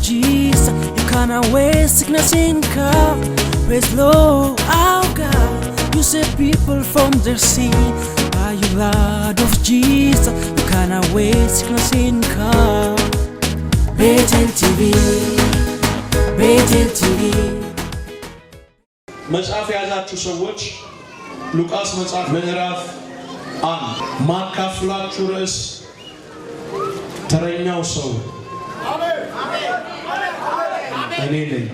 Jesus, you can't away sickness in car. Praise Lord, our God. You save people from their sin. By your blood of Jesus, you can't away sickness in car. Betel TV, Betel TV. መጽሐፍ ያዛችሁ ሰዎች ሉቃስ መጽሐፍ ምዕራፍ 1 ማካፍላችሁ ርዕስ ተረኛው ሰው እኔ ነኝ።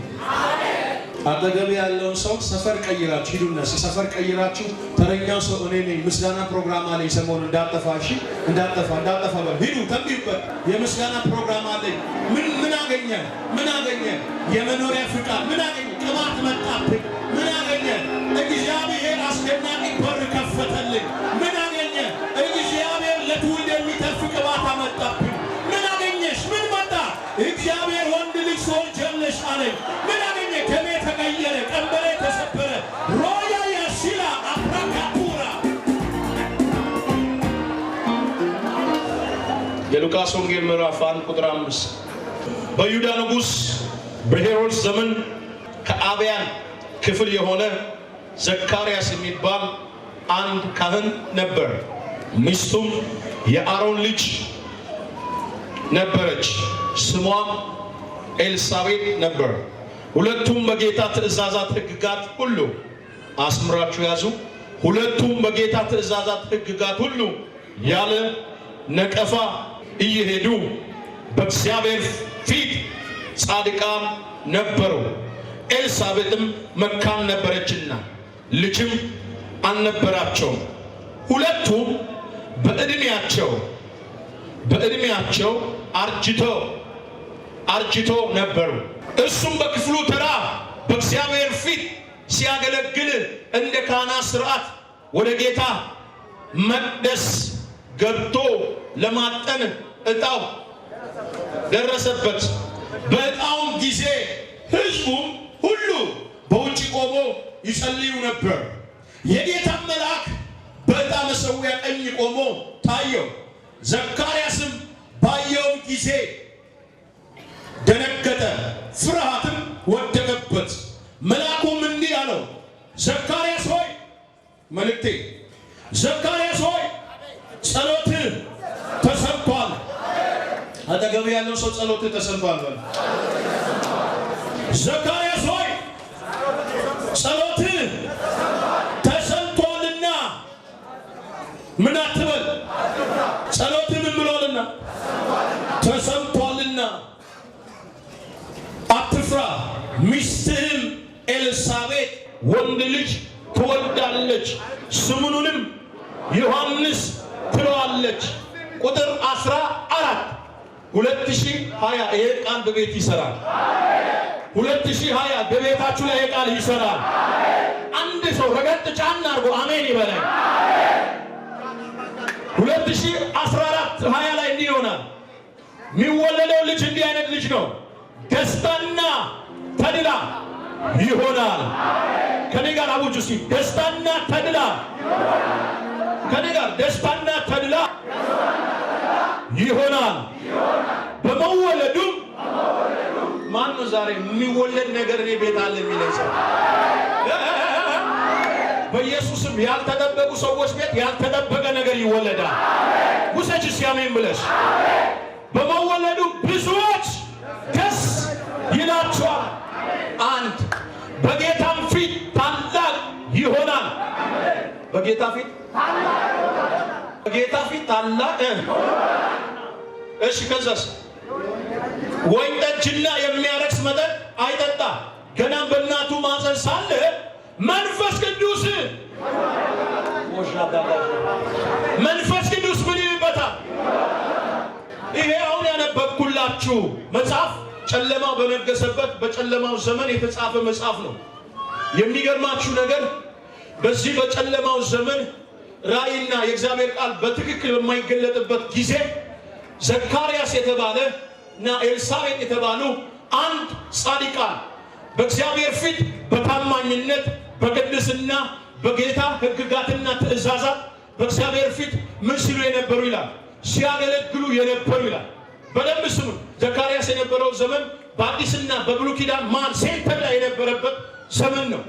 አጠገብ ያለውን ሰው ሰፈር ቀይራችሁ ሂዱና ሰፈር ቀይራችሁ ተረኛው ሰው እኔ ነኝ። ምስጋና ፕሮግራም አለ ሰሞኑን እንዳጠፋሽ እንዳጠፋ በል ሂዱ ተንቢበት። የምስጋና ፕሮግራም አለ። ምን አገኘ የመኖሪያ ፍቃድ ምን አገኘ ቅባት መጣብኝ ምን አገኘ እግዚአብሔር አስደናቂ በር ከፈተልኝ ምን አገኘ እግዚአብሔር ለትውልድ የሚተርፍ ቅባት አመጣብኝ ምን አገኘሽ ምን መጣ እግዚአብሔር ወንድ ልጅ ሰውጀለሽ አለኝ ምን አገኘ ከኔ ተቀየረ ቀንበሬ ተሰበረ ሮያ ያሲላ አፍራካቱራ። የሉቃስ ወንጌል ምዕራፍ 1 ቁጥር 5 በይሁዳ ንጉሥ በሄሮድስ ዘመን ከአብያን ክፍል የሆነ ዘካርያስ የሚባል አንድ ካህን ነበር። ሚስቱም የአሮን ልጅ ነበረች፣ ስሟም ኤልሳቤጥ ነበር። ሁለቱም በጌታ ትእዛዛት ሕግጋት ሁሉ አስምራችሁ ያዙ። ሁለቱም በጌታ ትእዛዛት ሕግጋት ሁሉ ያለ ነቀፋ እየሄዱ በእግዚአብሔር ፊት ጻድቃን ነበሩ። ኤልሳቤጥም መካን ነበረችና ልጅም አልነበራቸውም። ሁለቱም በእድሜያቸው አርጅቶ ነበሩ። እርሱም በክፍሉ ተራ በእግዚአብሔር ፊት ሲያገለግል እንደ ካህናት ሥርዓት ወደ ጌታ መቅደስ ገብቶ ለማጠን ዕጣው ደረሰበት። በዕጣውም ጊዜ ሕዝቡም ሁሉ በውጭ ቆሞ ይጸልዩ ነበር። የጌታ መልአክ በዕጣ መሠዊያ ቀኝ ቆሞ ታየው። ዘካርያስም ባየው ጊዜ ደነገጠ፣ ፍርሃትም ወደቀበት። መልአኩም እንዲህ አለው፣ ዘካርያስ ሆይ መልእክቴ ዘካርያስ ሆይ ጸሎትህ ተሰምቷል። አጠገብ ያለው ሰው ጸሎትህ ተሰምቷል። ዘካርያስ ሆይ ጸሎትህ ተሰምቷልና ምን አትበል። ጸሎትህ ምን ብሏልና ተሰምቷልና አትፍራ። ሚስትህም ኤልሳቤጥ ወንድ ልጅ ትወልዳለች፣ ስሙንም ዮሐንስ ትለዋለች። ቁጥር 14 2020 ይሄ ቃል በቤት ይሰራል። 2020 በቤታችሁ ላይ ቃል ይሰራል። አንድ ሰው ረገጥ ጫና አርጎ አሜን ይበላል። 2014 20 ላይ እንዲህ ይሆናል። የሚወለደው ልጅ እንዲህ አይነት ልጅ ነው። ደስታና ተድላ ይሆናል። ከኔ ጋር አውጁ እስቲ ደስታና ተድላ። ከኔ ጋር ደስታና ተድላ ይሆናል። በመወለዱም ማን ነው ዛሬ የሚወለድ ነገር እኔ ቤት አለ የሚለኝ ሰው? በኢየሱስም ያልተጠበቁ ሰዎች ቤት ያልተጠበቀ ነገር ይወለዳል። ውሰጂ ሲያሜን ብለሽ በመወለዱ ብዙዎች ደስ ይላቸዋል። አንድ በጌታም ፊት ታላቅ ይሆናል። በጌታ ፊት ታላቅ እሺ። ከዛስ ወይን ጠጅና የሚያረክስ መጠጥ አይጠጣ። ገና በእናቱ ማፀን ሳለ መንፈስ ቅዱስ ምን ይልበታል? ይሄ አሁን ያነበብኩላችሁ መጽሐፍ ጨለማው በነገሰበት በጨለማው ዘመን የተጻፈ መጽሐፍ ነው። የሚገርማችሁ ነገር በዚህ በጨለማው ዘመን ራእይና የእግዚአብሔር ቃል በትክክል በማይገለጥበት ጊዜ ዘካርያስ የተባለ እና ኤልሳቤጥ የተባሉ አንድ ጻድቃን በእግዚአብሔር ፊት በታማኝነት በቅድስና በጌታ ሕግጋትና ትእዛዛት በእግዚአብሔር ፊት ምን ሲሉ የነበሩ ይላል? ሲያገለግሉ የነበሩ ይላል። በደንብ ስሙ። ዘካርያስ የነበረው ዘመን በአዲስና በብሉይ ኪዳን ማን ሴንተር ላይ የነበረበት ዘመን ነው።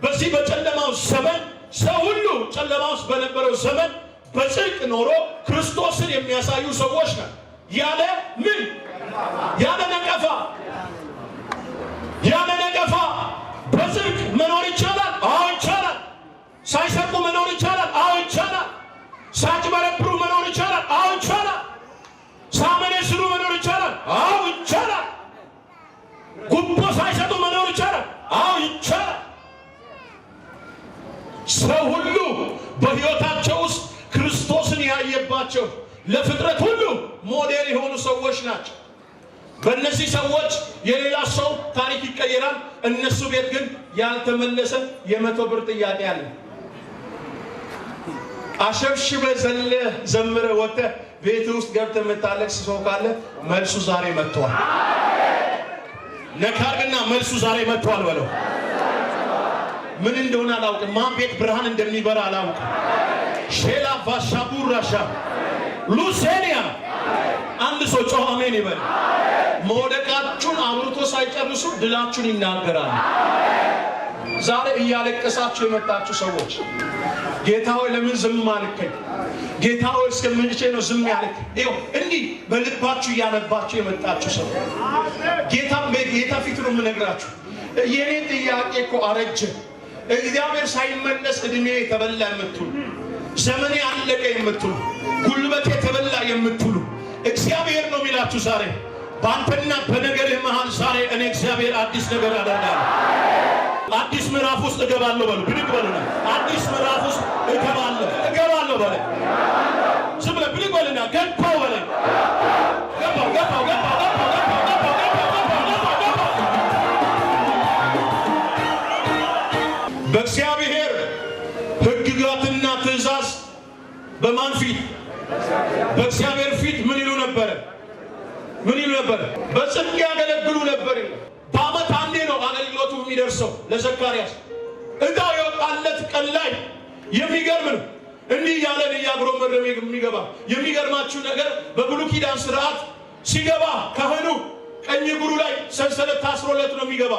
በዚህ በጨለማው ዘመን ሰው ሁሉ ጨለማ ውስጥ በነበረው ዘመን በጽድቅ ኖሮ ክርስቶስን የሚያሳዩ ሰዎች ነው። ያለ ምን? ያለ ነቀፋ በጽድቅ መኖር ይቻላል። አዎ ይቻላል። ሳይሰርቁ መኖር ይቻላል። አዎ ይቻላል። ሳይጭበረብሩ መኖር ይቻላል። አዎ ይቻላል። ሳያመነዝሩ መኖር ይቻላል። አዎ ይቻላል። ጉቦ ሳይሰጡ መኖር ይቻላል። አዎ ይቻላል። ሰው ሁሉ በሕይወታቸው ውስጥ ክርስቶስን ያየባቸው ለፍጥረት ሁሉ ሞዴል የሆኑ ሰዎች ናቸው። በእነዚህ ሰዎች የሌላ ሰው ታሪክ ይቀየራል። እነሱ ቤት ግን ያልተመለሰ የ100 ብር ጥያቄ አለ። አሸብሽበ ዘለ ዘምረ ወተ ቤት ውስጥ ገብተ የምታለቅስ ሰው ካለ መልሱ ዛሬ መጥቷል። ነካርግና መልሱ ዛሬ መጥቷል በለው። ምን እንደሆነ አላውቅም። ማን ቤት ብርሃን እንደሚበራ አላውቅም። ሼላ ባሻቡራሻ ሉሴኒያ አንድ ሰው ጮህ አሜን ይበል። መውደቃችሁን አብርቶ ሳይጨርሱ ድላችሁን ይናገራል። ዛሬ እያለቀሳችሁ የመጣችሁ ሰዎች ጌታ ሆይ ለምን ዝም አልከኝ? ጌታ ሆይ እስከ መቼ ነው ዝም ያልከኝ? ይኸው እንዲህ በልባችሁ እያነባችሁ የመጣችሁ ሰዎች ጌታ ፊት ነው የምነግራችሁ። የኔ ጥያቄ እኮ አረጀ፣ እግዚአብሔር ሳይመለስ እድሜ የተበላ የምትሉ፣ ዘመኔ አለቀ የምትሉ፣ ጉልበቴ የተበላ የምትሉ እግዚአብሔር ነው የሚላችሁ ዛሬ በአንተና በነገርህ መሃል ዛሬ እኔ እግዚአብሔር አዲስ ነገር አደርጋለሁ። አዲስ ምዕራፍ ውስጥ እገባለሁ በሉ። ብድግ በሉና አዲስ ምዕራፍ ውስጥ እገባለሁ በለ። ዝም ብለህ ብድግ በልና ገባው በለ። ገባው በእግዚአብሔር ሕግጋትና ትእዛዝ በማን ፊት? በእግዚአብሔር ፊት ምን ይሉ ነበረ? በጽድቅ ያገለግሉ ነበር። በዓመት አንዴ ነው አገልግሎቱ የሚደርሰው ለዘካርያስ። ዕዳው የወጣለት ቀን ላይ የሚገርም ነው። እንዲህ ያለን እያጉረመረመ የሚገባ የሚገርማችሁ ነገር በብሉይ ኪዳን ስርዓት ሲገባ ካህኑ ቀኝ እግሩ ላይ ሰንሰለት ታስሮለት ነው የሚገባ።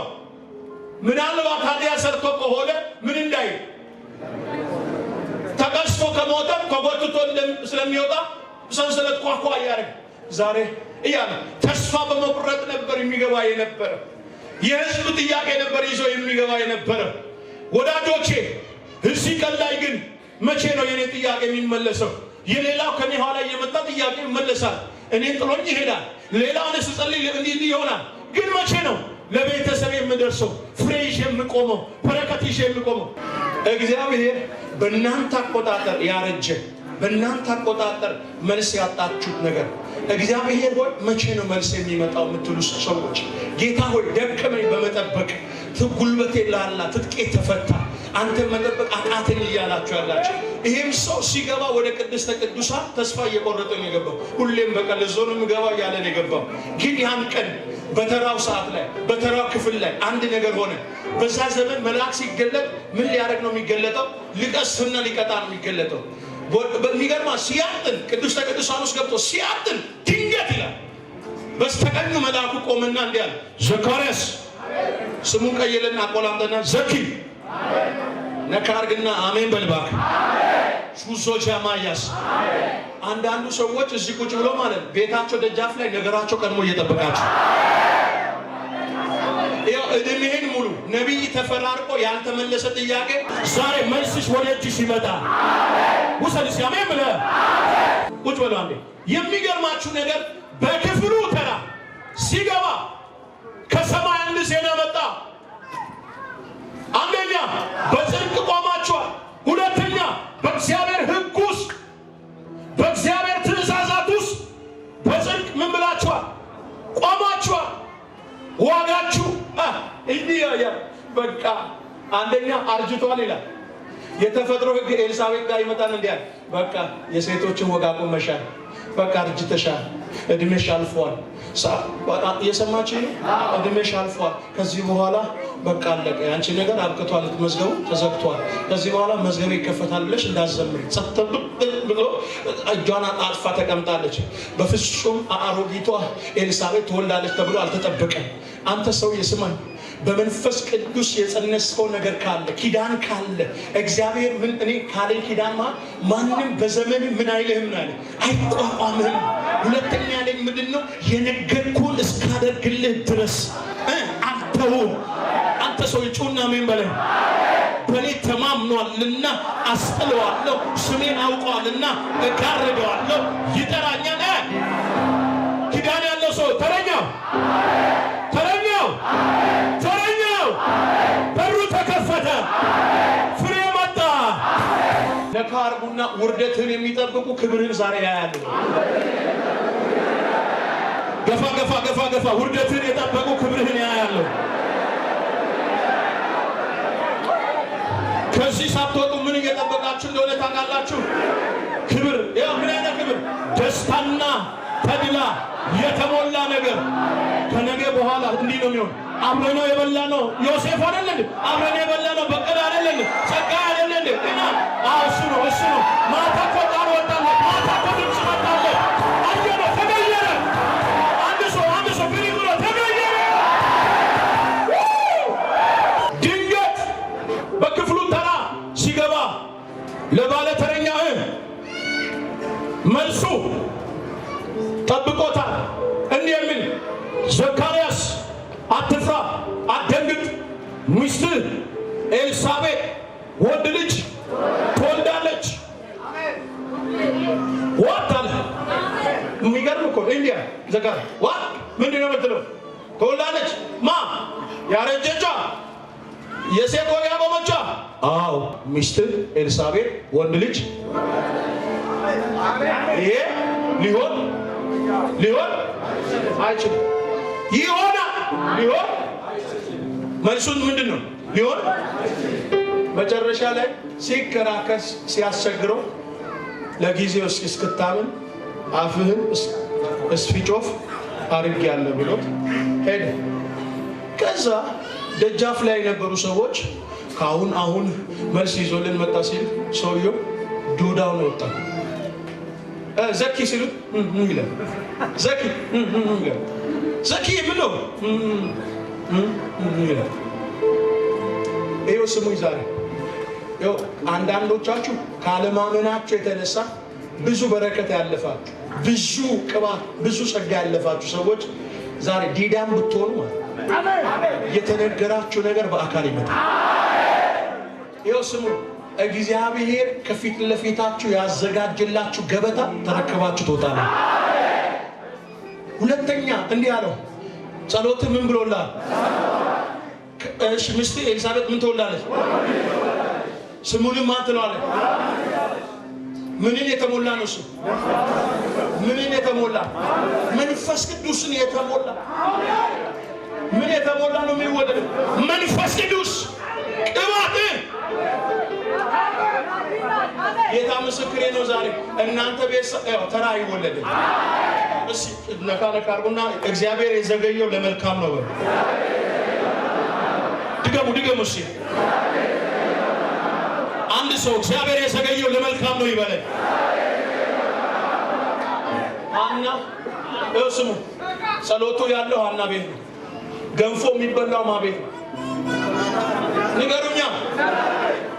ምናልባት ታዲያ ሰርቶ ከሆነ ምን እንዳይ ተቀስቶ ከሞተ ከጎትቶ ስለሚወጣ ሰንሰለት ኳኳ እያደረገ ዛሬ እያለ ተስፋ በመቁረጥ ነበር የሚገባ የነበረ። የሕዝብ ጥያቄ ነበር ይዞ የሚገባ የነበረ። ወዳጆቼ እዚህ ቀን ላይ ግን መቼ ነው የኔ ጥያቄ የሚመለሰው? የሌላው ከኔ ኋላ እየመጣ ጥያቄ ይመለሳል። እኔን ጥሎኝ ይሄዳል። ሌላውን ስጸልይ እንዲህ ይሆናል። ግን መቼ ነው ለቤተሰብ የምደርሰው? ፍሬ ይዤ የምቆመው? በረከት ይዤ የምቆመው? እግዚአብሔር በእናንተ አቆጣጠር ያረጀ በእናንተ አቆጣጠር መልስ ያጣችሁት ነገር እግዚአብሔር ሆይ መቼ ነው መልስ የሚመጣው የምትሉ ሰዎች ጌታ ሆይ ደከመኝ በመጠበቅ ጉልበቴ ላላ ትጥቄ ተፈታ አንተ መጠበቅ አቃተኝ እያላችሁ ያላችሁ ይሄም ሰው ሲገባ ወደ ቅድስተ ቅዱሳን ተስፋ እየቆረጠ ነው የገባው። ሁሌም በቀን ለዞን የምገባው ያለ ነው የገባው። ግን ያን ቀን በተራው ሰዓት ላይ በተራው ክፍል ላይ አንድ ነገር ሆነ። በዛ ዘመን መልአክ ሲገለጥ ምን ሊያደርግ ነው የሚገለጠው? ሊቀስፍና ሊቀጣ ነው የሚገለጠው። በሚገርማ ሲያጥን ቅድስተ ቅዱሳን ውስጥ ገብቶ ሲያጥን ድንገት ይላል በስተቀኙ መልአኩ ቆመና እንዲህ አለ፣ ዘካርያስ ስሙን ቀየለና አቆላምጠና ዘኪ ነካርግና አሜን በልባክ ሹሶች ያማያስ። አንዳንዱ ሰዎች እዚህ ቁጭ ብሎ ማለት ቤታቸው ደጃፍ ላይ ነገራቸው ቀድሞ እየጠበቃቸው ያው እድሜህን ሙሉ ነቢይ ተፈራርቆ ያልተመለሰ ጥያቄ ዛሬ መልስሽ ወደ እጅሽ ይመጣል። ውሰድሽ አሜን ብለህ ቁጭ በለው። አንዴ የሚገርማችሁ ነገር በክፍሉ ተራ ሲገባ ከሰማይ አንድ ዜና መጣ። አንደኛ በጽድቅ ቆማችኋል። ሁለተኛ በእግዚአብሔር ሕግ ውስጥ በእግዚአብሔር ትእዛዛት ውስጥ በጽድቅ ምን ብላችኋል? ቆማችኋል። ዋጋችሁ እንዲህ ያ በቃ አንደኛ አርጅቷል ይላል የተፈጥሮ ሕግ። ኤልሳቤጥ ጋር ይመጣል እንዲህ አለ፣ በቃ የሴቶችን ወግ አቁመሻል፣ በቃ አርጅተሻል፣ እድሜሽ አልፏል። የሰማችኝ እድሜሽ አልፏል። ከዚህ በኋላ በቃ አለቀ። ያንቺ ነገር አብቅቷል። መዝገቡ ተዘግቷል። ከዚህ በኋላ መዝገብ ይከፈታል ብለሽ እንዳዘምር ጸጥብ ብሎ እጇን አጣጥፋ ተቀምጣለች። በፍጹም አሮጊቷ ኤልሳቤጥ ትወልዳለች ተብሎ አልተጠበቀም። አንተ ሰው የስማኝ በመንፈስ ቅዱስ የጸነስከው ነገር ካለ ኪዳን ካለ እግዚአብሔር ምን እኔ ካለ ኪዳንማ ማንንም በዘመን ምን አይልህም አለ አይቋቋምህም። ሁለተኛ ላይ ምንድነው የነገርኩህን እስካደርግልህ ድረስ አልተውም። አንተ ሰው ጩና ምን በለኝ በኔ ተማምኗልና አስጥለዋለሁ፣ ስሜን አውቀዋልና እጋርደዋለሁ፣ ይጠራኛል። ኪዳን ያለው ሰው ተረኛው በሩ ተከፈተ፣ ፍሬ መጣ። ለካርቡና ውርደትን የሚጠብቁ ክብርን ዛሬ ያያሉ። ገፋ ገፋ ገፋ ገፋ ውርደትን የጠበቁ ክብርህን ያያሉ። ከዚህ ሳትወጡ ምን እየጠበቃችሁ እንደሆነ ታውቃላችሁ? ክብር። ያው ምን አይነት ክብር? ደስታና ተድላ የተሞላ ነገር። ከነገ በኋላ እንዲህ ነው የሚሆን። አብረነው የበላነው ዮሴፍ አይደለም? አብረነው የበላነው በቀል አይደለም? ጸጋ አይደለም? እና እሱ ነው ማታ እኮ ቃል ወጣለት፣ ማታ እኮ ድምፅ መጣለት። አየነው፣ ተቀየረ። አንድ ሰው ብድግ ብሎ ተቀየረ። ድንገት በክፍሉ ተራ ሲገባ ለባለ ተረኛ መልሱ ጠብቆታል። እንዲህ የሚል ዘካርያስ አትፍራ፣ አትደንግጥ፣ ሚስትህ ኤልሳቤጥ ወንድ ልጅ ትወልዳለች። ዋት አለ። የሚገርም እኮ እንዲያ ዘካርያ ዋት ምንድን ነው የምትለው? ትወልዳለች። ማ ያረጀቻ የሴት ወግ ያቆመቻ? አዎ ሚስትህ ኤልሳቤጥ ወንድ ልጅ። ይሄ ሊሆን አይችልም። ሊሆን መልሱን ምንድን ነው? ሊሆን መጨረሻ ላይ ሲከራከስ ሲያስቸግረው ለጊዜው እስክታምን አፍህን እስፊጮፍ አድርጌያለሁ ብሎት ሄደ። ከዛ ደጃፍ ላይ የነበሩ ሰዎች አሁን መልስ ይዞልን መጣ ሲል ሰውየው ዱዳውን ወጣ። ዘኪ ሲሉት ይላል። ዘኪ ይላል። ዘኪ ምን ነው ይላል። ይኸው ስሙኝ ዛሬ ይኸው አንዳንዶቻችሁ ካለማመናችሁ የተነሳ ብዙ በረከት ያለፋችሁ፣ ብዙ ቅባት፣ ብዙ ጸጋ ያለፋችሁ ሰዎች ዛሬ ዲዳም ብትሆኑ ማለት የተነገራችሁ ነገር በአካል ይመጣል። ይኸው ስሙ እግዚአብሔር ከፊት ለፊታችሁ ያዘጋጀላችሁ ገበታ ተረከባችሁ ትወጣላችሁ። ሁለተኛ እንዲህ አለው፣ ጸሎት ምን ብሎላል? እሺ ሚስት ኤልሳቤጥ ምን ትወልዳለች? ስሙንም ማን ትለዋለች? ምንን የተሞላ ነው? እሱ ምንን የተሞላ? መንፈስ ቅዱስን የተሞላ። ምን የተሞላ ነው የሚወለድ? መንፈስ ቅዱስ ቅባት። ጌታ ምስክሬ ነው። ዛሬ እናንተ ቤት ተራ አይወለድም። እሺ ነካ አርጉና እግዚአብሔር የዘገየው ለመልካም ነው። ድገሙ። እሺ አንድ ሰው እግዚአብሔር የዘገየው ለመልካም ነው ይበለኝ። ሐና ስሙ፣ ጸሎቱ ያለው ሐና ቤት ነው። ገንፎ የሚበላው ማ ቤት ነው? ንገሩኛ።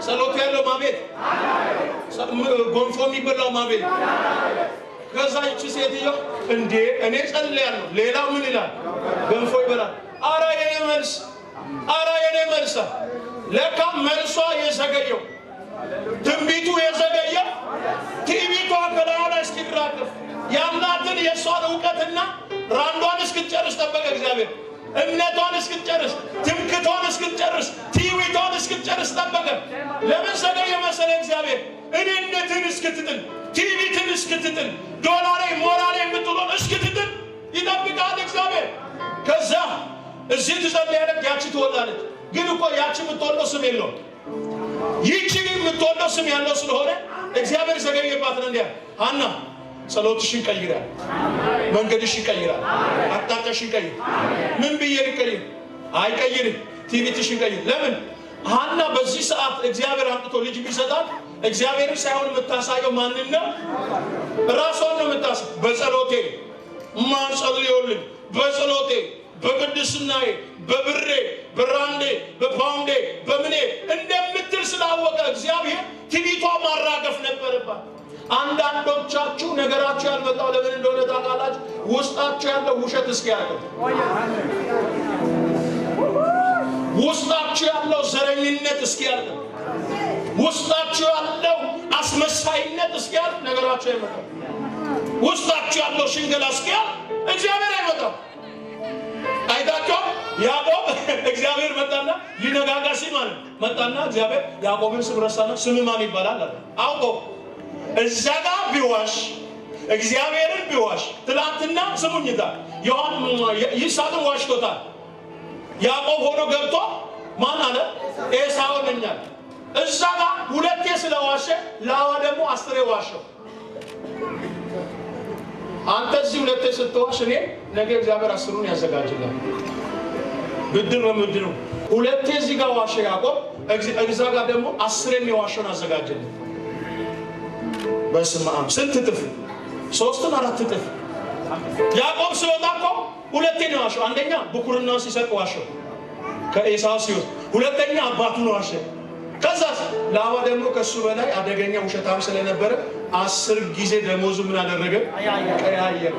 ጸሎቱ ያለው ማ ቤት? ገንፎ የሚበላው ማ ቤት? ከዛ ይቺ ሴትዮ እንዴ እኔ ጸልያለሁ፣ ሌላው ምን ይላል? ገንፎ ይበላል። አረ የኔ መልስ ለካ መልሷ የዘገየው ትንቢቱ የዘገየው ትዕቢቷ ከላዩ ላይ እስኪራገፍ የአምላክን የእሷን እውቀትና ራንዷን እስክትጨርስ ጠበቀ እግዚአብሔር። እምነቷን እስክትጨርስ፣ ትምክቷን እስክትጨርስ፣ ትዕቢቷን እስክትጨርስ ጠበቀ። ለምን ዘገየ መሰለ? እግዚአብሔር እኔነትን እስክትጥል፣ ትዕቢትን እስክትጥል፣ ዶላሬ ሞራሌ የምትሆን እስክትጥል ይጠብቃል እግዚአብሔር። ከዛ እዚህ ትጸልያለች፣ ያቺ ትወልዳለች። ግን እኮ ያቺ የምትወልደው ስም የለውም። ይቺ የምትወልደው ስም ያለው ስለሆነ እግዚአብሔር ዘገየባት ነው። እንዲያ ሐና ጸሎትሽን ቀይራል። መንገድሽን ቀይራል። አቅጣጫሽን ቀይር። ምን ብዬ ልቀይር? አይቀይርም። ትዕቢትሽን ቀይር። ለምን ሐና በዚህ ሰዓት እግዚአብሔር አምጥቶ ልጅ ቢሰጣት እግዚአብሔር ሳይሆን የምታሳየው ማንን ነው? ራሷን ነው የምታሳየው። በጸሎቴ ማን ጸልዮልኝ፣ በጸሎቴ በቅድስናዬ በብሬ በራንዴ በፓውንዴ በምኔ እንደምትል ስላወቀ እግዚአብሔር ትዕቢቷ ማራገፍ ነበረባት። አንዳንዶቻችሁ ነገራችሁ ያልመጣው ለምን እንደሆነ ታውቃላችሁ? ውስጣችሁ ያለው ውሸት እስኪያልቅ፣ ውስጣችሁ ያለው ዘረኝነት እስኪያልቅ፣ ውስጣችሁ ያለው አስመሳይነት እስኪያልቅ ነገራችሁ አይመጣም። ውስጣችሁ ያለው ሽንገላ እስኪያልቅ እግዚአብሔር አይመጣም። አይታችሁ ያዕቆብ እግዚአብሔር መጣና ሊነጋጋ ሲል ማለት መጣና እግዚአብሔር ያዕቆብን ስም ረሳና ስም ማን ይባላል አለ። አውቆ እዛ ጋር ቢዋሽ እግዚአብሔርን ቢዋሽ ትላንትና ስሙኝታ ይስሐቅን ዋሽቶታል። ያዕቆብ ሆኖ ገብቶ ማን አለ? ኤሳው ነኛል። እዛ ጋር ሁለቴ ስለዋሸ ላባ ደግሞ 10 ዋሸው። አንተ እዚህ ሁለቴ ስትዋሽ እኔ ነገ እግዚአብሔር 10ን ያዘጋጅልሃል። ብድር በምድር ነው። ሁለቴ እዚህ ጋር ዋሸ ያዕቆብ፣ እዛ ጋር ደግሞ 10 የሚዋሸውን አዘጋጅልህ። በስመ አብ ስንት እጥፍ? 3 4 እጥፍ። ያዕቆብ ሲወጣ እኮ ሁለቴ ነው ዋሸው። አንደኛ ብኩርና ሲሰጥ ዋሸው ከኤሳው ሲወጥ፣ ሁለተኛ አባቱን ዋሸ። ከዛስ ላባ ደግሞ ከሱ በላይ አደገኛ ውሸታም ስለነበረ 10 ጊዜ ደሞዙ ምን አደረገ? ቀያየረ።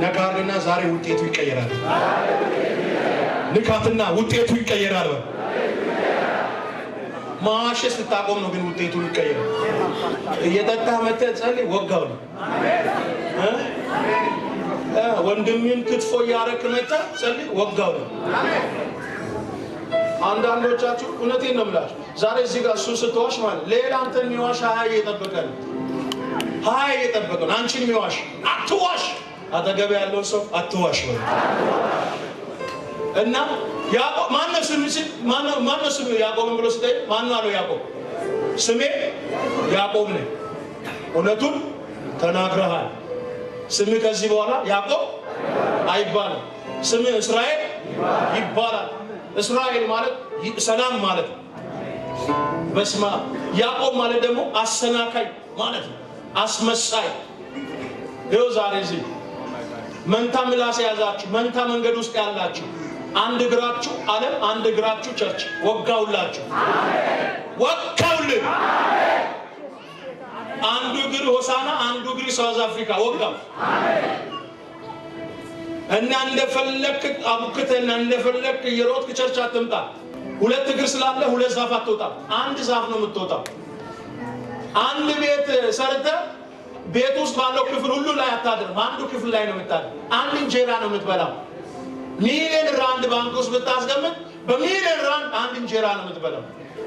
ነካርና ዛሬ ውጤቱ ይቀየራል። ንካትና ውጤቱ ይቀየራል። ማሸሽ ስታቆም ነው ግን ውጤቱ ይቀየራል። እየጠጣህ መተህ ጸልይ፣ ወጋው ነው። ወንድምን ክትፎ እያረክ መተህ ጸልይ፣ ወጋው ነው። አንዳንዶቻችሁ እውነቴን ነው የምላችሁ ዛሬ እዚህ ጋር እሱ ስትዋሽ ማለት ሌላ አንተን የሚዋሽ 20 እየጠበቀ ነው። 20 እየጠበቀ ነው አንቺን የሚዋሽ። አትዋሽ። አጠገብ ያለው ሰው አትዋሽ ነው። እና ያዕቆብ ማነው ስም ሲል ማነው ስም ያዕቆብን ብሎ ሲጠይቅ ማነው አለው? ያዕቆብ ስሜ ያዕቆብ ነኝ። እውነቱን ተናግረሃል። ስም ከዚህ በኋላ ያዕቆብ አይባልም። ስም እስራኤል ይባላል። እስራኤል ማለት ሰላም ማለት ነው። በስመ አብ። ያዕቆብ ማለት ደግሞ አሰናካይ ማለት ነው። አስመሳይ። ይኸው ዛሬ እዚህ መንታ ምላስ ያዛችሁ፣ መንታ መንገድ ውስጥ ያላችሁ፣ አንድ እግራችሁ ዓለም አንድ እግራችሁ ቸርች፣ ወጋውላችሁ። ወጋውልን። አንዱ እግር ሆሳና አንዱ እግር ሳውዝ አፍሪካ ወጋው። እና እንደፈለክ አቡክተና እንደፈለክ የሮጥክ ቸርች አትምጣ። ሁለት እግር ስላለ ሁለት ዛፍ አትወጣም። አንድ ዛፍ ነው የምትወጣው። አንድ ቤት ሰርተ ቤት ውስጥ ባለው ክፍል ሁሉ ላይ አታድርም። አንዱ ክፍል ላይ ነው የምታድር። አንድ እንጀራ ነው የምትበላው። ሚሊዮን ራንድ ባንክ ውስጥ ብታስቀምጥ በሚሊዮን ራንድ አንድ እንጀራ ነው የምትበላው።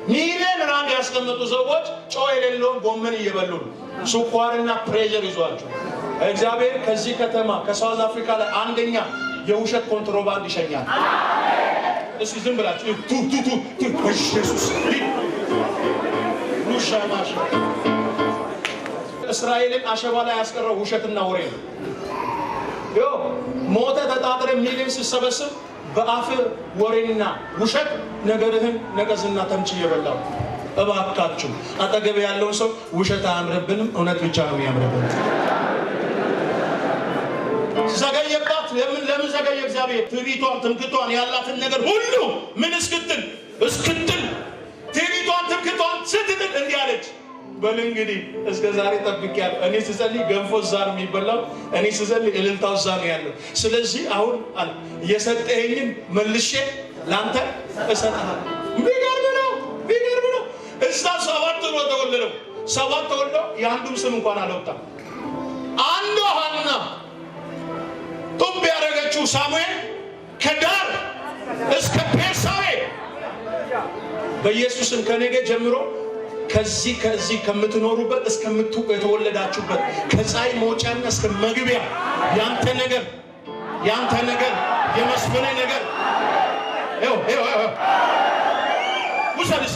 ሚሊዮን ራንድ ያስቀመጡ ሰዎች ጨው የሌለውን ጎመን እየበሉ ነው። ስኳርና ፕሬሸር ይዟቸው እግዚአብሔር ከዚህ ከተማ ከሳውዝ አፍሪካ ላይ አንደኛ የውሸት ኮንትሮባንድ ይሸኛል። እስኪ ዝም ብላችሁ ኢየሱስ ሉሻማሽ እስራኤልን አሸባ ላይ ያስቀረው ውሸትና ወሬ ነው። ሞተ ተጣጥረ ሚሊዮን ሲሰበስብ በአፍ ወሬና ውሸት ነገርህን ነቀዝና ተምች እየበላው። እባካችሁ አጠገብ ያለውን ሰው ውሸት አያምርብንም፣ እውነት ብቻ ነው የሚያምርብን። ዘገየባት። ለምን ዘገየ? እግዚአብሔር ትዕቢቷን ትምክቷን ያላትን ነገር ሁሉ ምን እስክትል ትዕቢቷን ትምክቷን ስትጥል እንዲህ አለች፣ በል እንግዲህ እስከ ዛሬ ጠብቄያለሁ። እኔ ስጸልይ ገንፎ እዛ ነው የሚበላው፣ እኔ ስጸልይ እልልታው እዛ ነው ያለው። ስለዚህ አሁን የሰጠኸኝን መልሼ ላንተ እሰጥሃለሁ። ቢገርም ነው። እዛ 7 ነው ተወለደው። 7 ተወልደው የአንዱም ስም እንኳን አልወጣም። አንዷ ሐና ጡብ ያደረገችው ሳሙኤል ከዳር እስከ ቤርሳቤ በኢየሱስን ከነገ ጀምሮ ከዚህ ከምትኖሩበት የተወለዳችሁበት ከፀሐይ መውጫና እስከ መግቢያ ያንተ ነገር የመስፈነ ነገር ውሰድሽ